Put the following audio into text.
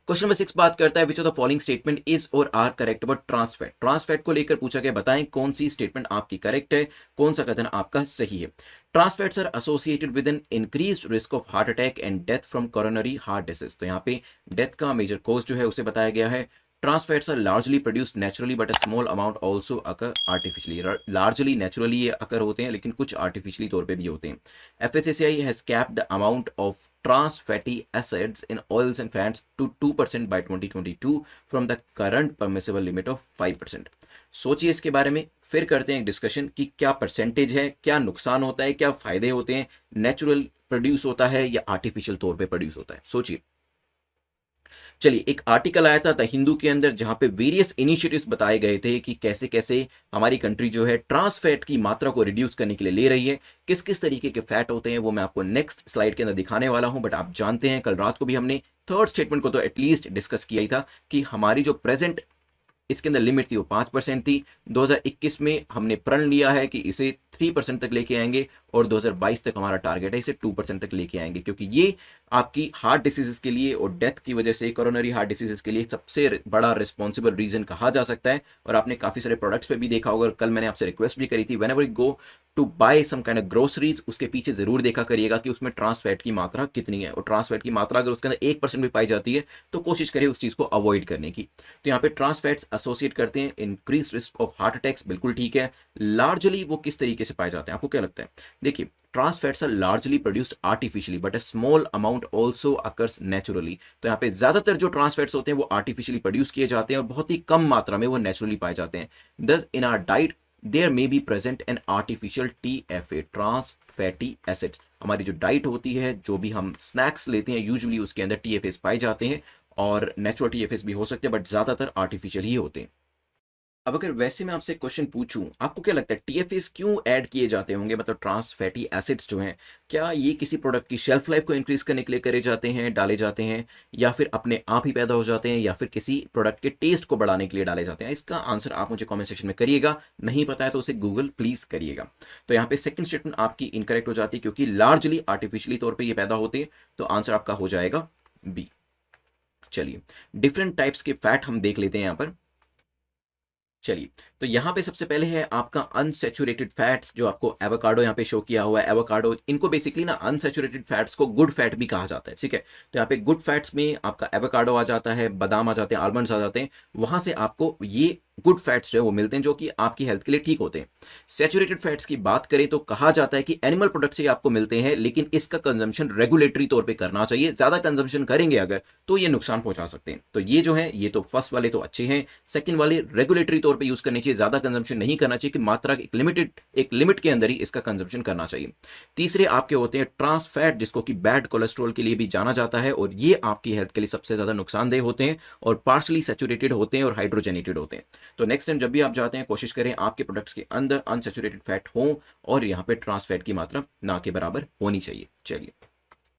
Question number 6 बात करता है which of the following statement is और are correct about trans fat. Trans fat को लेकर पूछा गया, बताएं कौन सी स्टेटमेंट आपकी करेक्ट है, कौन सा कथन आपका सही है। Trans fats are associated with an increased risk of heart attack and death from coronary heart disease. तो यहाँ पे डेथ का मेजर कॉज जो है उसे बताया गया है। Trans fats are largely produced naturally but a small amount also occur artificially. Largely naturally ये अकर होते हैं लेकिन कुछ आर्टिफिशियली तौर पे भी होते हैं। FSSI has capped the amount of trans fatty acids in oils and fats to 2% by 2022 from the current permissible limit of 5%। सोचिए इसके बारे में, फिर करते हैं एक डिस्कशन कि क्या परसेंटेज है, क्या नुकसान होता है, क्या फायदे होते हैं, नेचुरल प्रोड्यूस होता है या आर्टिफिशियल तौर पे प्रोड्यूस होता है। सोचिए। चलिए, एक आर्टिकल आया था द हिंदू के अंदर जहां पे वेरियस इनिशिएटिव्स बताए गए थे कि कैसे कैसे हमारी कंट्री जो है ट्रांस फैट की मात्रा को रिड्यूस करने के लिए ले रही है। किस किस तरीके के फैट होते हैं वो मैं आपको नेक्स्ट स्लाइड के अंदर दिखाने वाला हूं। बट आप जानते हैं कल रात को भी हमने थर्ड स्टेटमेंट को तो एटलीस्ट डिस्कस किया ही था कि हमारी जो प्रेजेंट इसके अंदर लिमिट थी वो 5% थी। 2021 में हमने प्रण लिया है कि इसे 3% तक लेके आएंगे और 2022 तक हमारा टारगेट है इसे 2% तक लेके आएंगे, क्योंकि ये आपकी हार्ट डिसीजेस के लिए और डेथ की वजह से कोरोनरी हार्ट डिसीजेस के लिए सबसे बड़ा रिस्पॉन्सिबल रीजन कहा जा सकता है। और आपने काफी सारे प्रोडक्ट्स पे भी देखा होगा, कल मैंने आपसे रिक्वेस्ट भी करी थी whenever you go to buy some kind of groceries उसके पीछे जरूर देखा करिएगा कि उसमें ट्रांस फैट की मात्रा कितनी है। और ट्रांस फैट की मात्रा अगर उसके अंदर 1% भी पाई जाती है तो कोशिश करिए उस चीज को अवॉइड करने की। तो यहाँ पे ट्रांस फैट्स एसोसिएट करते हैं increase risk of heart attacks, बिल्कुल ठीक है। लार्जली वो किस तरीके से पाए जाते हैं, आपको क्या लगता है? देखिए, trans fats are largely produced artificially but a small amount also occurs naturally. तो यहाँ पे ज्यादातर जो ट्रांस फैट्स होते हैं वो आर्टिफिशियली प्रोड्यूस किए जाते हैं और बहुत ही कम मात्रा में वो नेचुरली पाए जाते हैं। Thus in our diet there may be present an artificial TFA, trans fatty acids. हमारी जो डाइट होती है, जो भी हम स्नैक्स लेते हैं, यूजुअली उसके अंदर TFAs पाए जाते हैं और नेचुरल TFAs भी हो सकते हैं बट ज्यादातर आर्टिफिशियल ही होते हैं। अब अगर वैसे मैं आपसे क्वेश्चन पूछूं, आपको क्या लगता है TFAs क्यों ऐड किए जाते होंगे, मतलब ट्रांस फैटी एसिड्स जो हैं, क्या ये किसी प्रोडक्ट की शेल्फ लाइफ को इंक्रीज करने के लिए करे जाते हैं, डाले जाते हैं, या फिर अपने आप ही पैदा हो जाते हैं, या फिर किसी प्रोडक्ट के टेस्ट को बढ़ाने के लिए डाले जाते हैं? इसका आंसर आप मुझे कमेंट सेक्शन में करिएगा, नहीं पता है तो उसे गूगल प्लीज करिएगा। तो यहाँ पे सेकंड स्टेटमेंट आपकी इनकरेक्ट हो जाती है क्योंकि लार्जली आर्टिफिशियली तौर पर ये पैदा होते हैं, तो आंसर आपका हो जाएगा बी। चलिए, डिफरेंट टाइप्स के फैट हम देख लेते हैं यहाँ पर। चलिए, तो यहां पे सबसे पहले है आपका अनसैचुरेटेड फैट्स, जो आपको एवोकाडो यहां पे शो किया हुआ है। एवोकाडो, इनको बेसिकली ना अनसैचुरेटेड फैट्स को गुड फैट भी कहा जाता है, ठीक है। तो यहाँ पे गुड फैट्स में आपका एवोकाडो आ जाता है, बादाम आ जाते हैं, आलमंड्स आ जाते हैं, वहां से आपको ये गुड फैट्स जो है वो मिलते हैं जो कि आपकी हेल्थ के लिए ठीक होते हैं। सैचुरेटेड फैट्स की बात करें तो कहा जाता है कि एनिमल प्रोडक्ट से आपको मिलते हैं, लेकिन इसका कंजम्पशन रेगुलेटरी तौर पे करना चाहिए। ज्यादा कंजम्पशन करेंगे अगर तो ये नुकसान पहुंचा सकते हैं। तो ये जो है, ये तो फर्स्ट वाले तो अच्छे हैं, सेकंड वाले रेगुलेटरी तौर पे यूज करने चाहिए, ज्यादा कंजम्पशन नहीं करना चाहिए, कि मात्रा एक लिमिट के अंदर ही इसका कंजम्पशन करना चाहिए। तीसरे आपके होते हैं ट्रांस फैट, जिसको कि बैड कोलेस्ट्रॉल के लिए भी जाना जाता है, और ये आपकी हेल्थ के लिए सबसे ज्यादा नुकसानदेह होते हैं और पार्शली सैचुरेटेड होते हैं और हाइड्रोजनेटेड होते हैं। तो नेक्स्ट टाइम जब भी आप जाते हैं, कोशिश करें आपके प्रोडक्ट्स के अंदर अनसैचुरेटेड फैट हो और यहाँ पे ट्रांस फैट की मात्रा ना के बराबर होनी चाहिए। चलिए,